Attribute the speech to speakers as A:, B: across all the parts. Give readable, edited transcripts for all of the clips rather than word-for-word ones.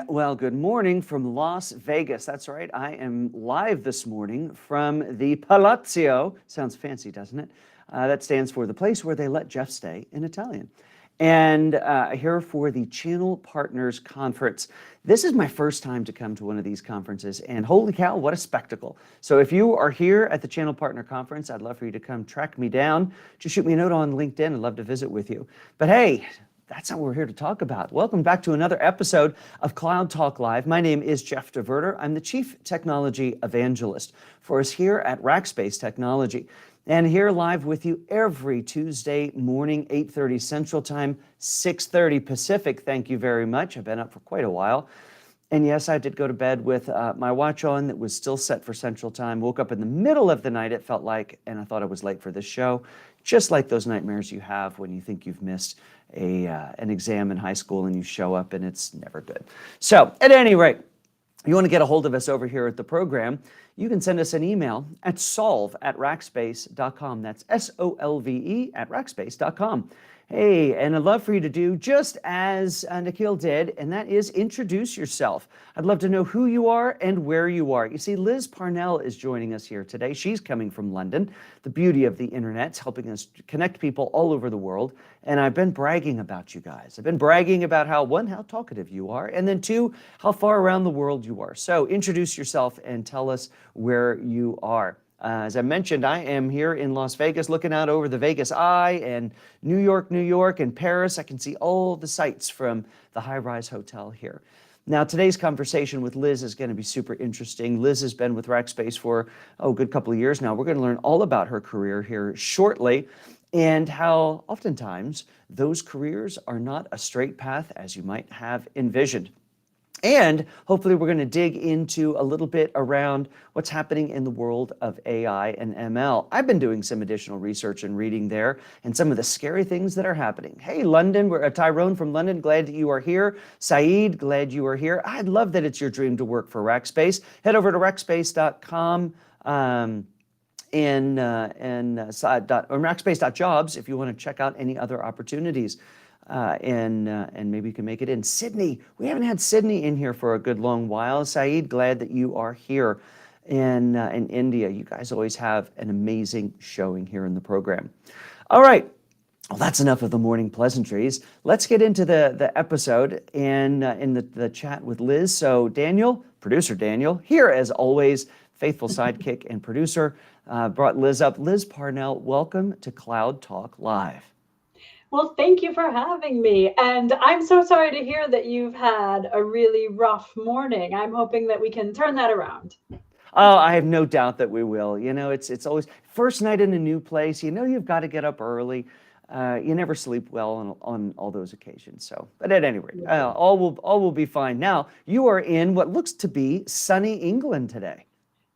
A: Well, good morning from Las Vegas. That's right. I am live this morning from the Palazzo. Sounds fancy, doesn't it? That stands for the place where they let Jeff stay in Italian. And here for the Channel Partners Conference. This is my first time to come to one of these conferences, and holy cow, what a spectacle. So if you are here at the Channel Partner Conference, I'd love for you to come track me down. Just shoot me a note on LinkedIn. I'd love to visit with you. But hey, that's not what we're here to talk about. Welcome back to another episode of Cloud Talk Live. My name is Jeff DeVerter. I'm the Chief Technology Evangelist for us here at Rackspace Technology. And here live with you every Tuesday morning, 8:30 Central Time, 6:30 Pacific. Thank you very much. I've been up for quite a while. And yes, I did go to bed with my watch on that was still set for Central Time. Woke up in the middle of the night, it felt like, and I thought I was late for this show. Just like those nightmares you have when you think you've missed an exam in high school and you show up and it's never good. So at any rate, you want to get a hold of us over here at the program, you can send us an email at solve@rackspace.com. That's SOLVE at rackspace.com. Hey, and I'd love for you to do just as Nikhil did, and that is introduce yourself. I'd love to know who you are and where you are. You see, Liz Parnell is joining us here today. She's coming from London. The beauty of the internet's helping us connect people all over the world. And I've been bragging about you guys. I've been bragging about how, one, how talkative you are, and then two, how far around the world you are. So introduce yourself and tell us where you are. As I mentioned, I am here in Las Vegas looking out over the Vegas Eye and New York, and Paris. I can see all the sights from the high-rise hotel here. Now, today's conversation with Liz is going to be super interesting. Liz has been with Rackspace for, a good couple of years now. We're going to learn all about her career here shortly and how oftentimes those careers are not a straight path as you might have envisioned. And hopefully we're going to dig into a little bit around what's happening in the world of AI and ML. I've been doing some additional research and reading there and some of the scary things that are happening. Hey, London, we're Tyrone from London. Glad that you are here. Saeed, glad you are here. I'd love that it's your dream to work for Rackspace. Head over to rackspace.com or rackspace.jobs if you want to check out any other opportunities. And maybe you can make it in. Sydney, we haven't had Sydney in here for a good long while. Saeed, glad that you are here in India. You guys always have an amazing showing here in the program. All right. Well, that's enough of the morning pleasantries. Let's get into the episode and in the chat with Liz. So Daniel, producer Daniel, here as always, faithful sidekick and producer, brought Liz up. Liz Parnell, welcome to Cloud Talk Live.
B: Well, thank you for having me. And I'm so sorry to hear that you've had a really rough morning. I'm hoping that we can turn that around.
A: Oh, I have no doubt that we will. You know, it's always first night in a new place. You know, you've got to get up early. You never sleep well on all those occasions. So, but at any rate, all will be fine. Now, you are in what looks to be sunny England today.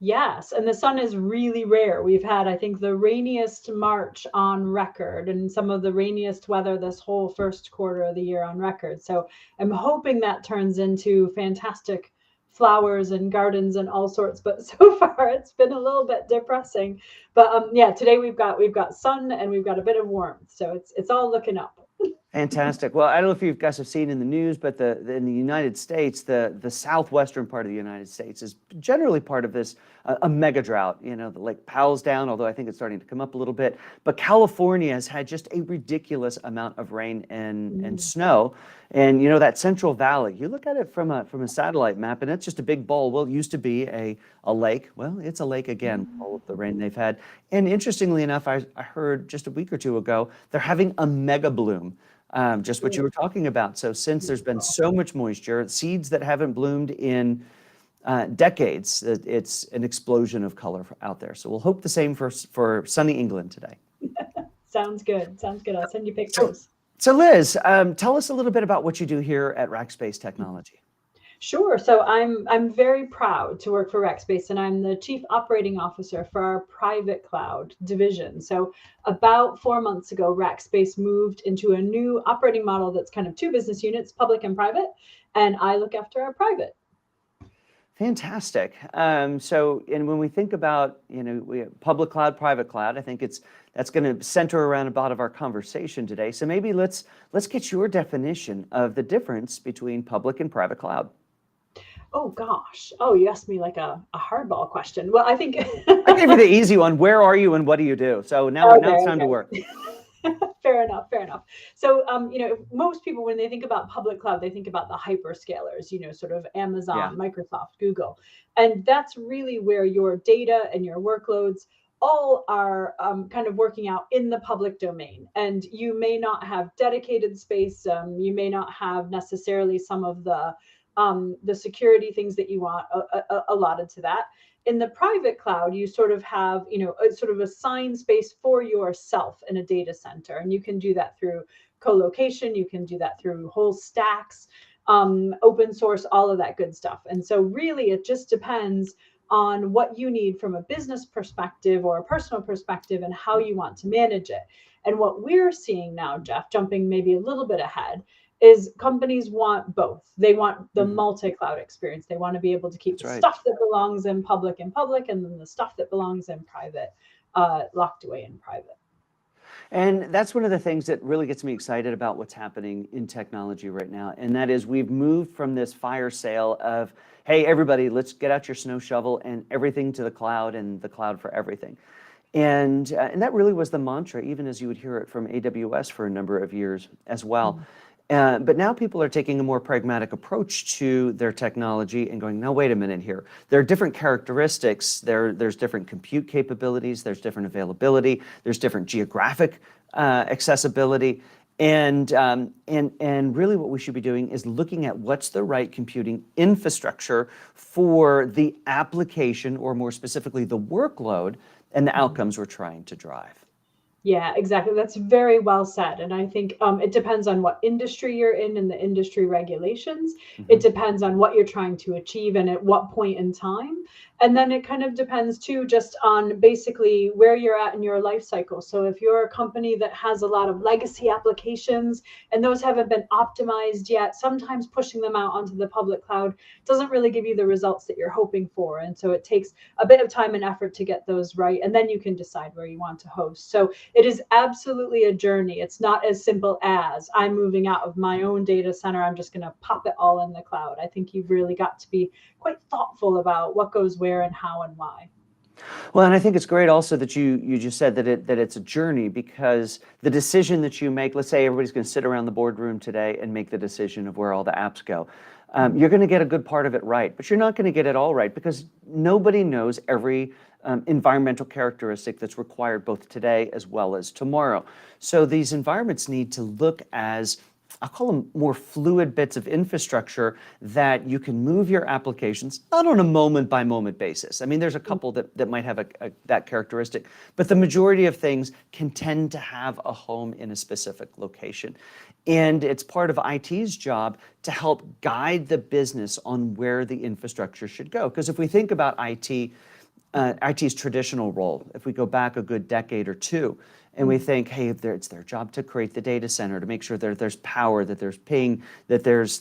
B: Yes, and the sun is really rare. We've had, I think, the rainiest March on record and some of the rainiest weather this whole first quarter of the year on record. So I'm hoping that turns into fantastic flowers and gardens and all sorts. But so far, it's been a little bit depressing. But yeah, today we've got sun and we've got a bit of warmth. So it's all looking up.
A: Fantastic. Well, I don't know if you guys have seen in the news, but in the United States, the southwestern part of the United States is generally part of this a mega drought. You know, the Lake Powell's down, although I think it's starting to come up a little bit. But California has had just a ridiculous amount of rain and snow. And you know that Central Valley, you look at it from a satellite map, and it's just a big ball. Well, it used to be a lake. Well, it's a lake again. All of the rain they've had. And interestingly enough, I heard just a week or two ago they're having a mega bloom. Just what you were talking about. So since there's been so much moisture, seeds that haven't bloomed in decades, it's an explosion of color out there. So we'll hope the same for sunny England today.
B: Sounds good. Sounds good. I'll send you pictures.
A: So Liz, tell us a little bit about what you do here at Rackspace Technology.
B: Sure. So I'm very proud to work for Rackspace, and I'm the Chief Operating Officer for our private cloud division. So about 4 months ago, Rackspace moved into a new operating model that's kind of two business units, public and private, and I look after our private.
A: Fantastic. So, and when we think about, you know, we have public cloud, private cloud, I think that's going to center around a lot of our conversation today. So maybe let's get your definition of the difference between public and private cloud.
B: Oh gosh. Oh, you asked me like a hardball question. Well, I think
A: I gave you the easy one. Where are you and what do you do? So now it's time to work.
B: okay. Fair enough, fair enough. So, most people, when they think about public cloud, they think about the hyperscalers, sort of
A: Yeah,
B: Amazon, Microsoft, Google. And that's really where your data and your workloads all are kind of working out in the public domain. And you may not have dedicated space. You may not have necessarily some of the security things that you want allotted to that. In the private cloud, you sort of have, a sort of assigned space for yourself in a data center. And you can do that through co-location. You can do that through whole stacks, open source, all of that good stuff. And so really, it just depends on what you need from a business perspective or a personal perspective and how you want to manage it. And what we're seeing now, Jeff, jumping maybe a little bit ahead, is companies want both. They want the multi-cloud experience. They want to be able to keep
A: that's
B: the
A: right.
B: stuff that belongs in public, and then the stuff that belongs in private, locked away in private.
A: And that's one of the things that really gets me excited about what's happening in technology right now. And that is we've moved from this fire sale of, hey, everybody, let's get out your snow shovel and everything to the cloud and the cloud for everything. And that really was the mantra, even as you would hear it from AWS for a number of years as well. But now people are taking a more pragmatic approach to their technology and going, no, wait a minute here. There are different characteristics. There's different compute capabilities. There's different availability. There's different geographic accessibility. And really what we should be doing is looking at what's the right computing infrastructure for the application, or more specifically, the workload and the outcomes we're trying to drive.
B: Yeah, exactly. That's very well said. And I think it depends on what industry you're in and the industry regulations. It depends on what you're trying to achieve and at what point in time. And then it kind of depends too, just on basically where you're at in your life cycle. So if you're a company that has a lot of legacy applications and those haven't been optimized yet, sometimes pushing them out onto the public cloud doesn't really give you the results that you're hoping for. And so it takes a bit of time and effort to get those right. And then you can decide where you want to host. So it is absolutely a journey. It's not as simple as I'm moving out of my own data center, I'm just going to pop it all in the cloud. I think you've really got to be quite thoughtful about what goes where and how and why.
A: Well, and I think it's great also that you just said that it's a journey, because the decision that you make, let's say everybody's going to sit around the boardroom today and make the decision of where all the apps go. You're going to get a good part of it right, but you're not going to get it all right, because nobody knows every environmental characteristic that's required both today as well as tomorrow. So these environments need to look as, I'll call them, more fluid bits of infrastructure that you can move your applications, not on a moment-by-moment basis. I mean, there's a couple that might have that characteristic, but the majority of things can tend to have a home in a specific location. And it's part of IT's job to help guide the business on where the infrastructure should go. Because if we think about IT's traditional role, if we go back a good decade or two, and we think, hey, it's their job to create the data center, to make sure that there's power, that there's ping, that there's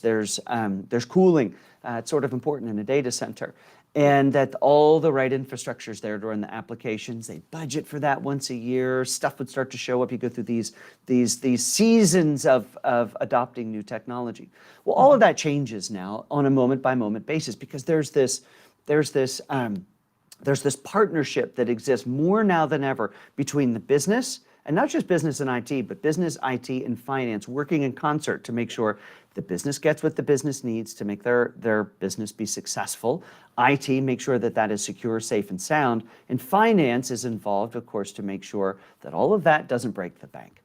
A: cooling. It's sort of important in a data center, and that all the right infrastructure is there to run the applications. They budget for that once a year. Stuff would start to show up. You go through these seasons of adopting new technology. Well, all of that changes now on a moment-by-moment basis, because there's this partnership that exists more now than ever between the business, and not just business and IT, but business, IT, and finance working in concert to make sure the business gets what the business needs to make their business be successful. IT make sure that that is secure, safe, and sound. And finance is involved, of course, to make sure that all of that doesn't break the bank.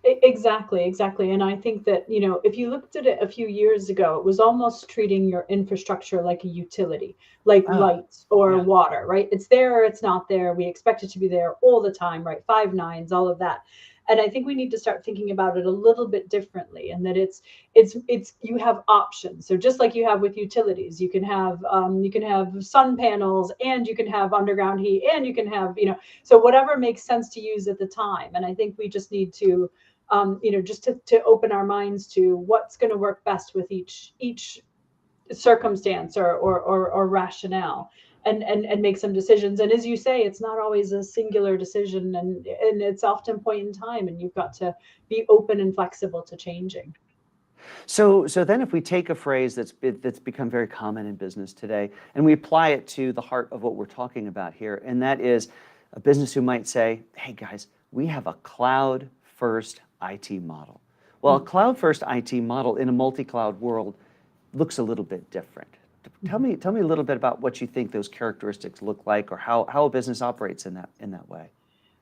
B: Exactly. And I think that, if you looked at it a few years ago, it was almost treating your infrastructure like a utility, like
A: Oh,
B: lights or
A: yeah.
B: water, right? It's there or it's not there. We expect it to be there all the time, right? 5 nines, all of that. And I think we need to start thinking about it a little bit differently, and that it's you have options. So just like you have with utilities, you can have sun panels, and you can have underground heat, and you can have, so whatever makes sense to use at the time. And I think we just need to just to open our minds to what's going to work best with each circumstance or rationale, and make some decisions. And as you say, it's not always a singular decision, and it's often point in time, and you've got to be open and flexible to changing.
A: So then if we take a phrase that's become very common in business today and we apply it to the heart of what we're talking about here, and that is a business who might say, hey guys, we have a cloud first IT model. Well, a cloud first IT model in a multi-cloud world looks a little bit different. Tell me a little bit about what you think those characteristics look like, or how a business operates in that way.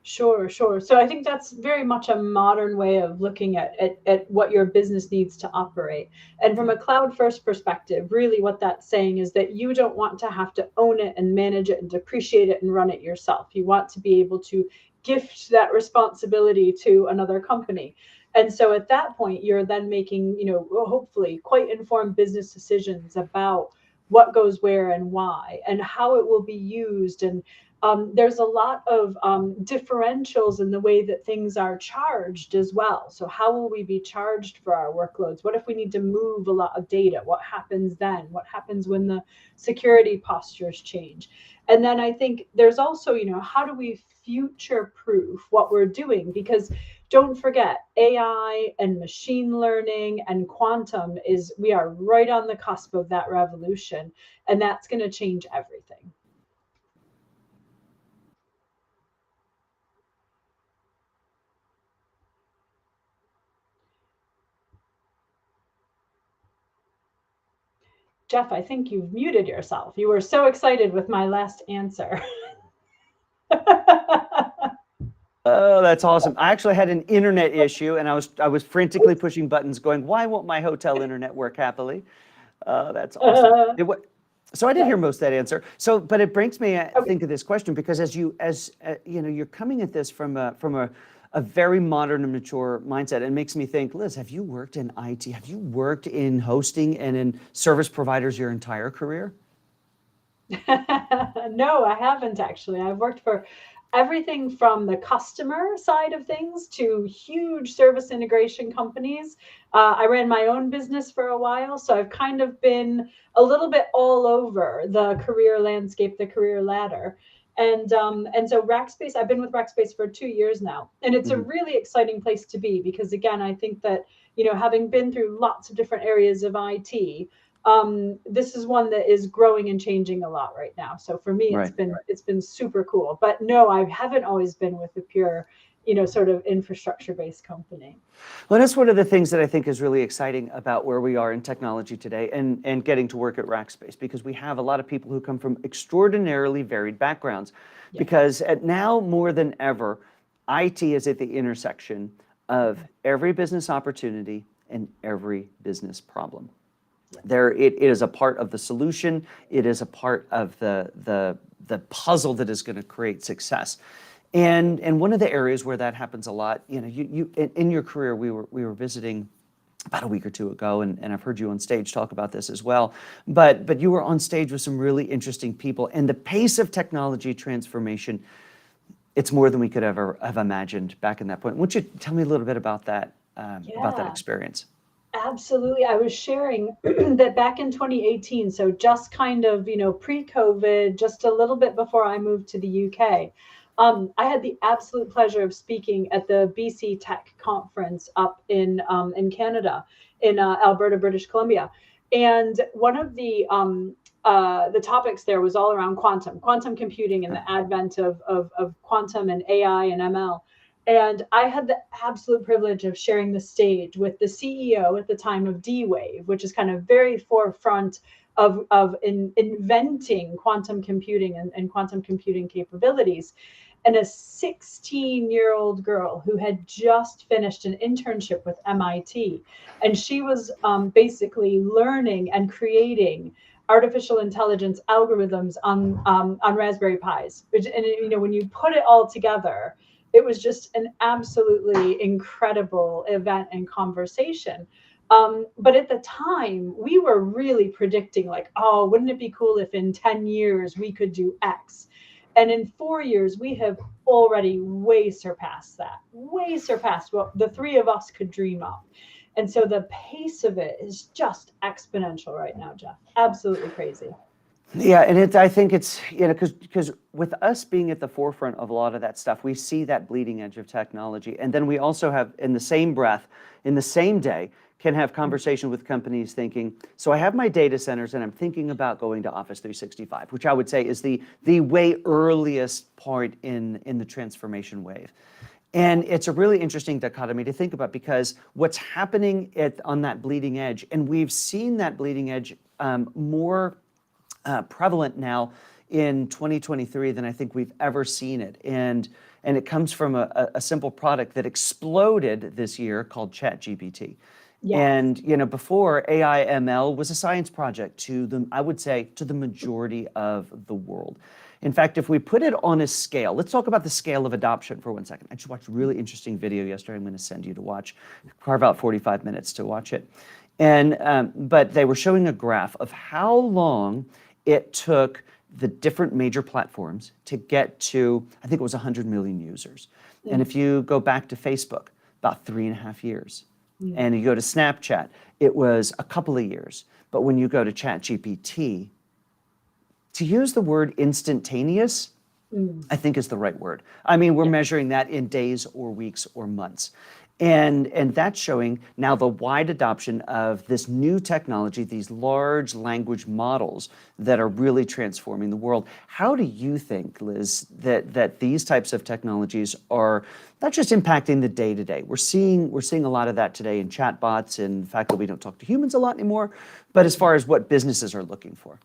B: Sure, sure. So I think that's very much a modern way of looking at what your business needs to operate. And from a cloud first perspective, really what that's saying is that you don't want to have to own it and manage it and depreciate it and run it yourself. You want to be able to gift that responsibility to another company. And so at that point, you're then making, hopefully quite informed business decisions about what goes where and why and how it will be used. And there's a lot of differentials in the way that things are charged as well. So how will we be charged for our workloads? What if we need to move a lot of data? What happens then? What happens when the security postures change? And then I think there's also, how do we future proof what we're doing? Because don't forget, AI and machine learning and quantum we are right on the cusp of that revolution, and that's going to change everything. Jeff, I think you've muted yourself. You were so excited with my last answer.
A: Oh, that's awesome. I actually had an internet issue, and I was frantically pushing buttons going, why won't my hotel internet work happily? That's awesome. So I did hear most of that answer. So, but it brings me to think of this question, because as you're coming at this from a very modern and mature mindset, it makes me think, Liz, have you worked in IT? Have you worked in hosting and in service providers your entire career?
B: No, I haven't actually. I've worked for everything from the customer side of things to huge service integration companies. I ran my own business for a while, so I've kind of been a little bit all over the career landscape, the career ladder. And so Rackspace, I've been with Rackspace for 2 years now, and it's a really exciting place to be, because again, I think that, having been through lots of different areas of IT, this is one that is growing and changing a lot right now. So for me, it's been super cool. But no, I haven't always been with the pure, sort of infrastructure-based company.
A: Well, that's one of the things that I think is really exciting about where we are in technology today, and getting to work at Rackspace, because we have a lot of people who come from extraordinarily varied backgrounds. Yeah. Because now more than ever, IT is at the intersection of every business opportunity and every business problem. It is a part of the solution. It is a part of the puzzle that is going to create success. And one of the areas where that happens a lot, you in your career, we were visiting about a week or two ago, and I've heard you on stage talk about this as well. But you were on stage with some really interesting people, and the pace of technology transformation, it's more than we could ever have imagined back in that point. Why don't you tell me a little bit about that experience?
B: Absolutely. I was sharing that back in 2018, so just kind of, pre-COVID, just a little bit before I moved to the UK, I had the absolute pleasure of speaking at the BC Tech conference up in Canada, in Alberta, British Columbia. And one of the topics there was all around quantum computing, and the advent of quantum and AI and ML. And I had the absolute privilege of sharing the stage with the CEO at the time of D-Wave, which is kind of very forefront of inventing quantum computing and quantum computing capabilities. And a 16-year-old girl who had just finished an internship with MIT. And she was basically learning and creating artificial intelligence algorithms on Raspberry Pis. And when you put it all together, it was just an absolutely incredible event and conversation. But at the time, we were really predicting, like, oh, wouldn't it be cool if in 10 years we could do X? And in 4 years, we have already way surpassed what the three of us could dream of. And so the pace of it is just exponential right now, Jeff. Absolutely crazy.
A: Yeah, and I think it's, because with us being at the forefront of a lot of that stuff, we see that bleeding edge of technology. And then we also have, in the same breath, in the same day, can have conversation with companies thinking, so I have my data centers and I'm thinking about going to Office 365, which I would say is the way earliest point in the transformation wave. And it's a really interesting dichotomy to think about, because what's happening on that bleeding edge, and we've seen that bleeding edge more prevalent now in 2023 than I think we've ever seen it. And it comes from a simple product that exploded this year called ChatGPT.
B: Yes.
A: And before, AI ML was a science project I would say to the majority of the world. In fact, if we put it on a scale, let's talk about the scale of adoption for 1 second. I just watched a really interesting video yesterday. I'm going to send you to watch. Carve out 45 minutes to watch it. But they were showing a graph of how long it took the different major platforms to get to, I think it was 100 million users. Mm. And if you go back to Facebook, about 3.5 years. Mm. And you go to Snapchat, it was a couple of years. But when you go to ChatGPT, to use the word instantaneous, I think is the right word. I mean, we're measuring that in days or weeks or months. And that's showing now the wide adoption of this new technology, these large language models that are really transforming the world. How do you think, Liz, that these types of technologies are not just impacting the day-to-day? We're seeing a lot of that today in chatbots and the fact that we don't talk to humans a lot anymore, but as far as what businesses are looking for.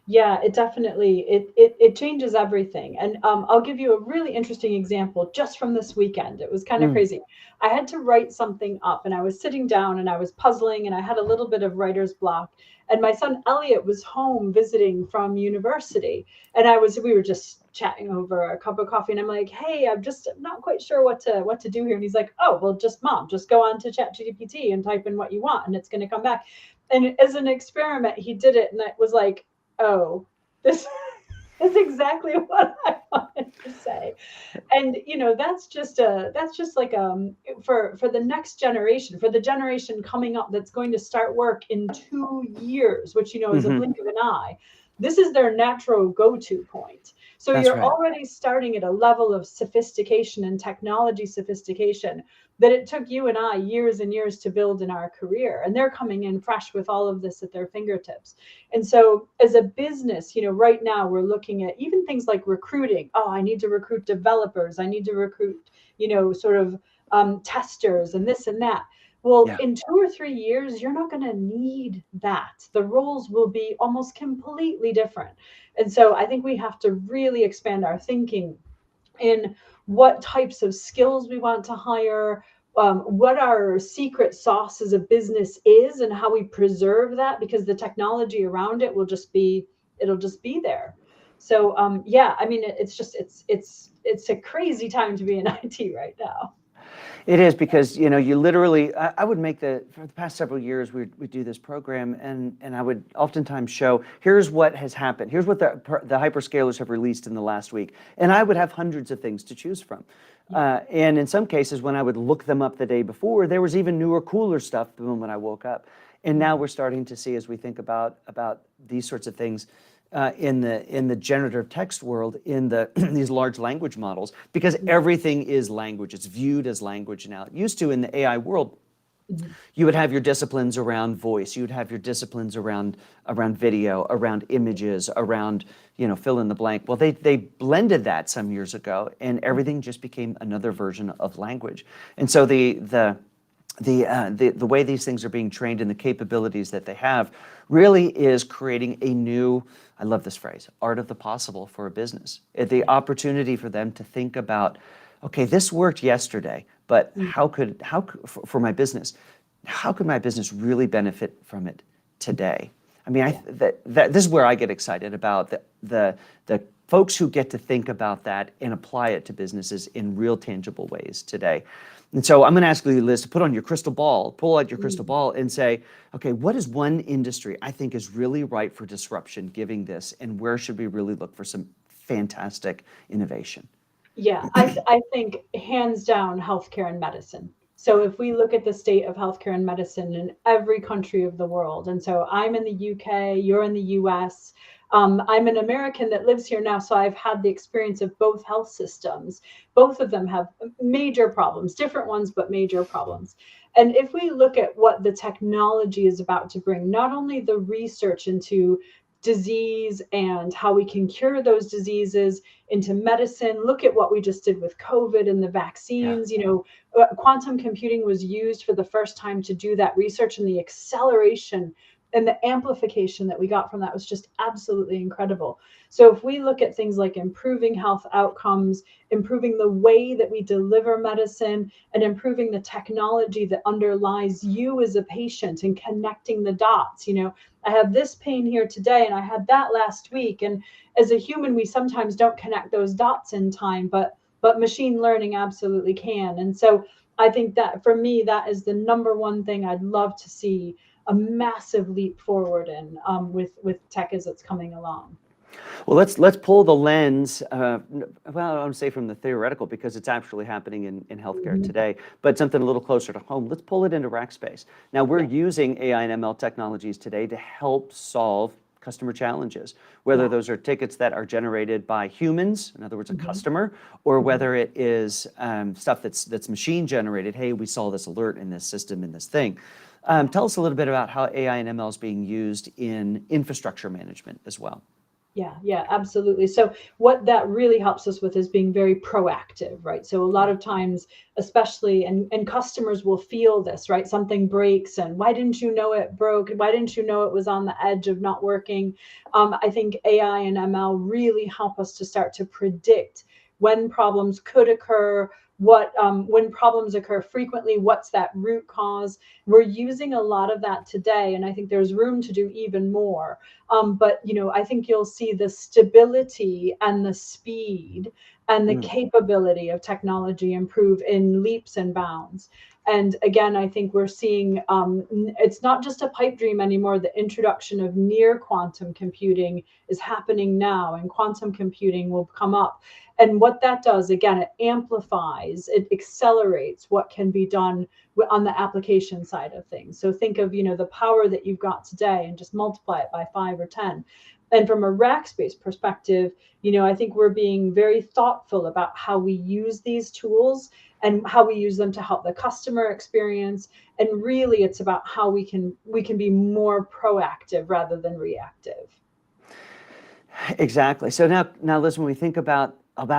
B: Yeah, it definitely, it changes everything. And I'll give you a really interesting example just from this weekend. It was kind of crazy. I had to write something up and I was sitting down and I was puzzling and I had a little bit of writer's block. And my son Elliot was home visiting from university. And we were just chatting over a cup of coffee and I'm like, hey, I'm not quite sure what to do here. And he's like, oh, well, just go on to ChatGPT and type in what you want and it's going to come back. And as an experiment, he did it. And it was like, oh, this is exactly what I wanted to say. And that's just like for the next generation, for the generation coming up that's going to start work in 2 years, which is a blink of an eye. This is their natural go-to point. So that's you're right. Already starting at a level of sophistication and technology sophistication that it took you and I years and years to build in our career. And they're coming in fresh with all of this at their fingertips. And so as a business, right now we're looking at even things like recruiting. Oh, I need to recruit developers. I need to recruit, testers and this and that. Well, in 2 or 3 years, you're not going to need that. The roles will be almost completely different. And so I think we have to really expand our thinking in what types of skills we want to hire, what our secret sauce as a business is and how we preserve that, because the technology around it it'll just be there. So I mean, it's a crazy time to be in IT right now.
A: It is, because you literally, I would make for the past several years we do this program and I would oftentimes show, here's what has happened, here's what the hyperscalers have released in the last week, and I would have hundreds of things to choose from. And in some cases, when I would look them up the day before, there was even newer, cooler stuff the moment I woke up. And now we're starting to see, as we think about these sorts of things, in the generative text world, in these large language models, because everything is language. It's viewed as language now. It used to, in the AI world, you would have your disciplines around voice. You would have your disciplines around video, around images, around fill in the blank. Well, they blended that some years ago, and everything just became another version of language. And so the way these things are being trained and the capabilities that they have really is creating a new, I love this phrase, art of the possible for a business. The opportunity for them to think about, okay, this worked yesterday, but for my business, how could my business really benefit from it today? I mean, this is where I get excited about the folks who get to think about that and apply it to businesses in real tangible ways today. And so I'm going to ask you, Liz, to pull out your crystal ball and say, okay, what is one industry I think is really ripe for disruption giving this, and where should we really look for some fantastic innovation?
B: Yeah, I think hands down healthcare and medicine. So if we look at the state of healthcare and medicine in every country of the world, and so I'm in the UK, you're in the US, I'm an American that lives here now, so I've had the experience of both health systems. Both of them have major problems, different ones, but major problems. And if we look at what the technology is about to bring, not only the research into disease and how we can cure those diseases, into medicine, look at what we just did with COVID and the vaccines. Quantum computing was used for the first time to do that research, and the acceleration and the amplification that we got from that was just absolutely incredible. So if we look at things like improving health outcomes, improving the way that we deliver medicine, and improving the technology that underlies you as a patient and connecting the dots. I have this pain here today and I had that last week. And as a human, we sometimes don't connect those dots in time, but machine learning absolutely can. And so I think that for me, that is the number one thing I'd love to see a massive leap forward in with tech as it's coming along.
A: Well, let's pull the lens. I don't say from the theoretical, because it's actually happening in healthcare today, but something a little closer to home. Let's pull it into rack space. Now, we're using AI and ML technologies today to help solve customer challenges, whether those are tickets that are generated by humans, in other words, a customer, or whether it is stuff that's machine generated. Hey, we saw this alert in this system, in this thing. Tell us a little bit about how AI and ML is being used in infrastructure management as well.
B: Yeah, absolutely. So what that really helps us with is being very proactive, right? So a lot of times, especially, and customers will feel this, right? Something breaks and why didn't you know it broke? Why didn't you know it was on the edge of not working? I think AI and ML really help us to start to predict when problems could occur, when problems occur frequently, what's that root cause? We're using a lot of that today, and I think there's room to do even more. But I think you'll see the stability and the speed and the capability of technology improve in leaps and bounds. And again, I think we're seeing it's not just a pipe dream anymore. The introduction of near quantum computing is happening now, and quantum computing will come up. And what that does, again, it amplifies, it accelerates what can be done on the application side of things. So think of, the power that you've got today and just multiply it by 5 or 10. And from a rack space perspective, I think we're being very thoughtful about how we use these tools and how we use them to help the customer experience. And really, it's about how we can be more proactive rather than reactive.
A: Exactly. So now, Liz, when we think about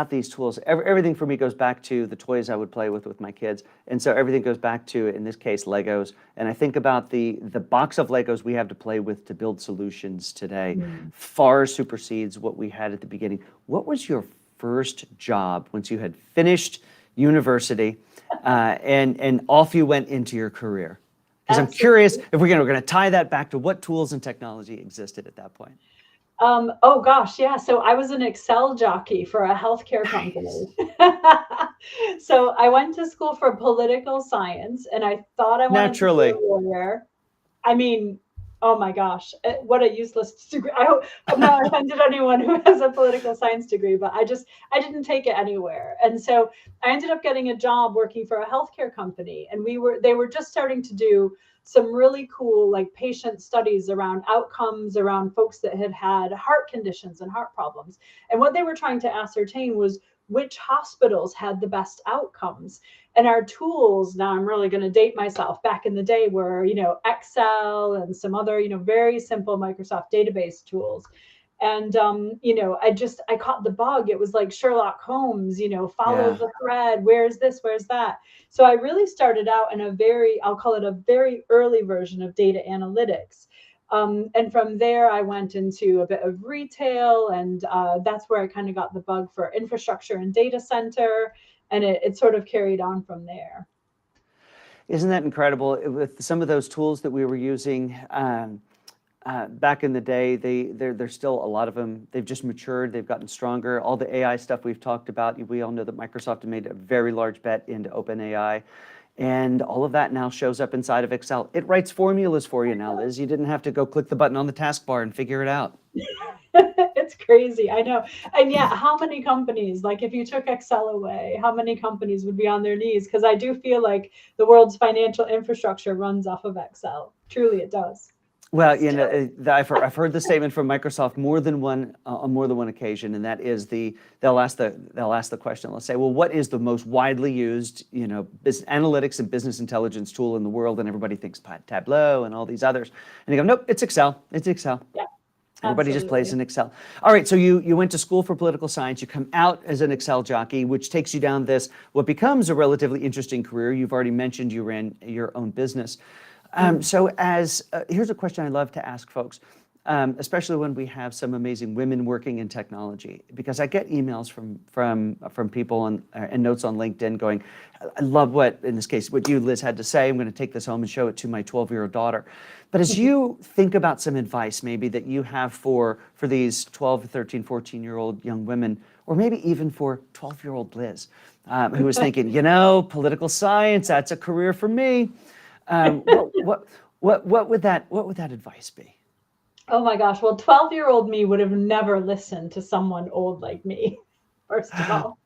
A: these tools, everything for me goes back to the toys I would play with my kids. And so everything goes back to, in this case, Legos. And I think about the box of Legos we have to play with to build solutions today far supersedes what we had at the beginning. What was your first job once you had finished university and off you went into your career? Because I'm curious if we're going to tie that back to what tools and technology existed at that point.
B: Oh gosh, yeah. So I was an Excel jockey for a healthcare company. So I went to school for political science, and I thought I wanted to be a lawyer. I mean, oh my gosh, what a useless degree. I hope I'm not offended anyone who has a political science degree, but I didn't take it anywhere. And so I ended up getting a job working for a healthcare company, and they were just starting to do some really cool patient studies around outcomes around folks that had heart conditions and heart problems. And what they were trying to ascertain was which hospitals had the best outcomes. And our tools, now I'm really going to date myself, back in the day were, Excel and some other, very simple Microsoft database tools. And, I caught the bug. It was like Sherlock Holmes, follow the thread. Where's this? Where's that? So I really started out in I'll call it a very early version of data analytics. And from there, I went into a bit of retail, and that's where I kind of got the bug for infrastructure and data center. And it sort of carried on from there.
A: Isn't that incredible? With some of those tools that we were using back in the day, there's still a lot of them. They've just matured. They've gotten stronger. All the AI stuff we've talked about, we all know that Microsoft made a very large bet into OpenAI. And all of that now shows up inside of Excel. It writes formulas for you now, Liz. You didn't have to go click the button on the taskbar and figure it out.
B: It's crazy, I know. And yeah, how many companies, if you took Excel away, how many companies would be on their knees? Because I do feel like the world's financial infrastructure runs off of Excel. Truly, it does.
A: Well, you know, I've heard the statement from Microsoft more than one on more than one occasion, and that is they'll ask the question. They'll say, "Well, what is the most widely used, you know, business analytics and business intelligence tool in the world?" And everybody thinks Tableau and all these others, and they go, "Nope, it's Excel. It's Excel."
B: Yeah,
A: Everybody just plays
B: absolutely.
A: in Excel. All right, so you went to school for political science. You come out as an Excel jockey, which takes you down this what becomes a relatively interesting career. You've already mentioned you ran your own business. So here's a question I love to ask folks, especially when we have some amazing women working in technology, because I get emails from people and notes on LinkedIn going, I love what, in this case, what you, Liz, had to say. I'm going to take this home and show it to my 12-year-old daughter. But as you think about some advice maybe that you have for these 12, 13, 14-year-old young women, or maybe even for 12-year-old Liz, who was thinking, you know, political science, that's a career for me. What would that advice be?
B: Oh my gosh. Well, 12-year-old me would have never listened to someone old like me, first of all.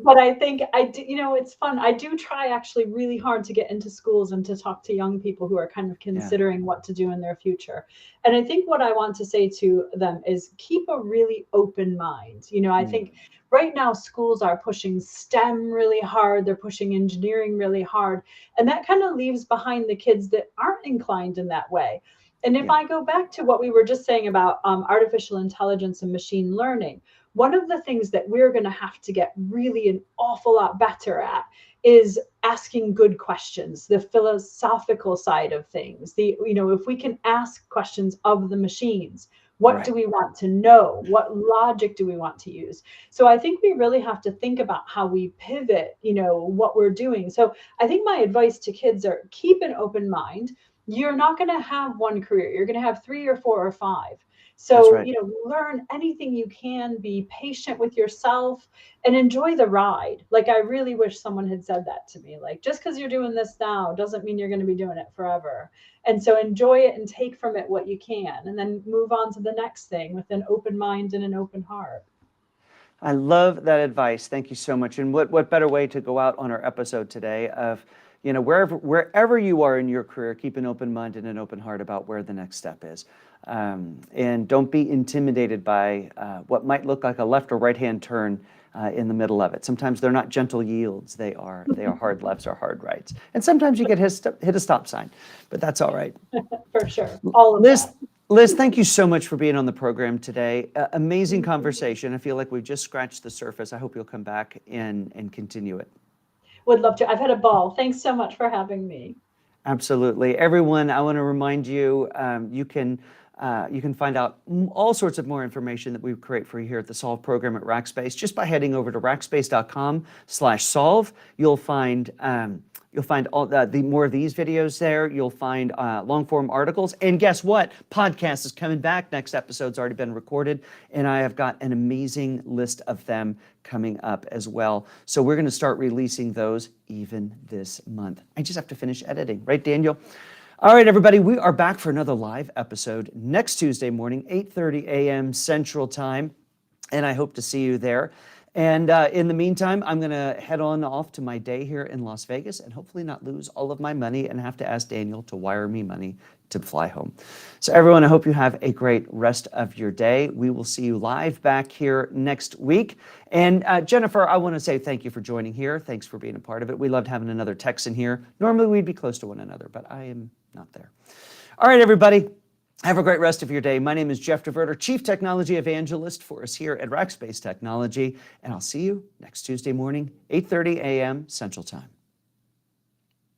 B: But I think I do, you know, it's fun. I do try actually really hard to get into schools and to talk to young people who are kind of
A: Yeah,
B: considering what to do in their future. And I think what I want to say to them is keep a really open mind. You know, I
A: mm,
B: think right now schools are pushing STEM really hard, they're pushing engineering really hard, and that kind of leaves behind the kids that aren't inclined in that way. And if
A: yeah,
B: I go back to what we were just saying about artificial intelligence and machine learning, one of the things that we're going to have to get really an awful lot better at is asking good questions, the philosophical side of things. You know, if we can ask questions of the machines, what do
A: right.
B: we want to know? What logic do we want to use? So I think we really have to think about how we pivot, you know, what we're doing. So I think my advice to kids are keep an open mind. You're not going to have one career. You're going to have three or four or five.
A: That's
B: So,
A: right.
B: you know, learn anything you can, be patient with yourself and enjoy the ride. Like, I really wish someone had said that to me. Like, just because you're doing this now doesn't mean you're going to be doing it forever. And so enjoy it and take from it what you can, and then move on to the next thing with an open mind and an open heart.
A: I love that advice. Thank you so much. And what better way to go out on our episode today of, you know, wherever you are in your career, keep an open mind and an open heart about where the next step is. And don't be intimidated by what might look like a left or right hand turn in the middle of it. Sometimes they're not gentle yields; they are hard lefts or hard rights. And sometimes you get hit a stop sign, but that's all right.
B: For sure. All of
A: Liz,
B: that.
A: Liz, thank you so much for being on the program today. Amazing conversation. I feel like we've just scratched the surface. I hope you'll come back and continue it.
B: Would love to. I've had a ball. Thanks so much for having me.
A: Absolutely. Everyone, I want to remind you, you can find out all sorts of more information that we create for you here at the Solve program at Rackspace just by heading over to rackspace.com/solve. You'll find all the more of these videos there. You'll find long form articles. And guess what? Podcast is coming back. Next episode's already been recorded. And I have got an amazing list of them coming up as well. So we're going to start releasing those even this month. I just have to finish editing. Right, Daniel? All right, everybody. We are back for another live episode next Tuesday morning, 8:30 a.m. Central Time. And I hope to see you there. And in the meantime, I'm going to head on off to my day here in Las Vegas and hopefully not lose all of my money and have to ask Daniel to wire me money to fly home. So everyone, I hope you have a great rest of your day. We will see you live back here next week. And Jennifer, I want to say thank you for joining here. Thanks for being a part of it. We loved having another Texan here. Normally we'd be close to one another, but I am not there. All right, everybody. Have a great rest of your day. My name is Jeff DeVerter, Chief Technology Evangelist for us here at Rackspace Technology, and I'll see you next Tuesday morning, 8:30 a.m. Central Time.